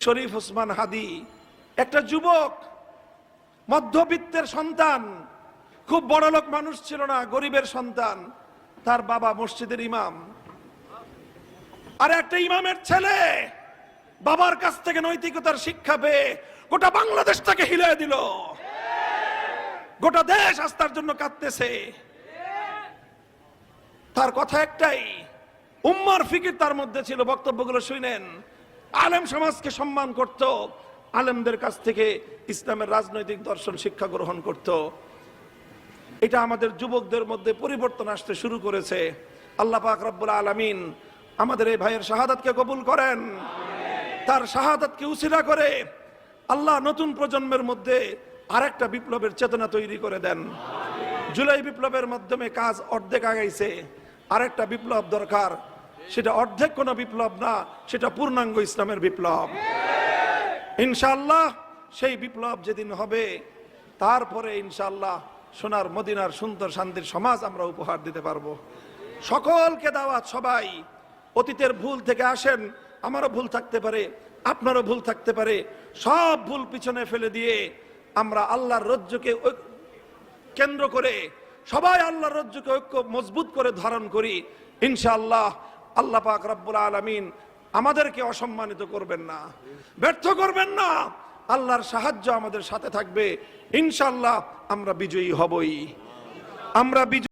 শরীফ ওসমান হাদি একটা যুবক, মধ্যবিত্তের সন্তান, খুব বড়লোক মানুষ ছিল না, গরিবের সন্তান। তার বাবা মসজিদের ইমাম, আর একটা ইমামের ছেলে বাবার কাছ থেকে নৈতিকতার শিক্ষা পেয়ে গোটা বাংলাদেশটাকে হিলিয়ে দিল। গোটা দেশ আস্থার জন্য কাঁদতেছে। তার কথা একটাই, উম্মার ফিকির তার মধ্যে ছিল। বক্তব্যগুলো শুনেন। আলেম সমাজকে সম্মান করত, আলেমদের কাছ থেকে ইসলামের রাজনৈতিক দর্শন শিক্ষা গ্রহণ করত। এটা আমাদের যুবকদের মধ্যে পরিবর্তন আসতে শুরু করেছে। আল্লাহ পাক রব্বুল আলামিন আমাদের এই ভাইয়ের শাহাদাতকে কবুল করেন। তার শাহাদাতকে উসিলা করে আল্লাহ নতুন প্রজন্মের মধ্যে আরেকটা বিপ্লবের চেতনা তৈরি করে দেন। জুলাই বিপ্লবের মাধ্যমে কাজ অর্ধেক আগাইছে, আরেকটা বিপ্লব দরকার। সেটা অর্ধেক কোনো বিপ্লব না, সেটা পূর্ণাঙ্গ ইসলামের বিপ্লব। ইনশাআল্লাহ সেই বিপ্লব যেদিন হবে, তারপরে ইনশাআল্লাহ সোনার মদিনার সুন্দর শান্তির সমাজ আমরা উপহার দিতে পারবো। সকলকে দাওয়াত, সবাই অতীতের ভুল থেকে আসেন। আমারও ভুল থাকতে পারে, আপনারও ভুল থাকতে পারে। সব ভুল পিছনে ফেলে দিয়ে আমরা আল্লাহর রজ্জুকে কেন্দ্র করে সবাই আল্লাহর রজ্জুকে ঐক্য মজবুত করে ধারণ করি। ইনশাআল্লাহ আল্লাহ পাক রব্বুল আলামিন আমাদেরকে অসম্মানিত করবেন না, ব্যর্থ করবেন না। আল্লাহর সাহায্য আমাদের সাথে থাকবে। ইনশাআল্লাহ আমরা বিজয়ী হবই। আমরা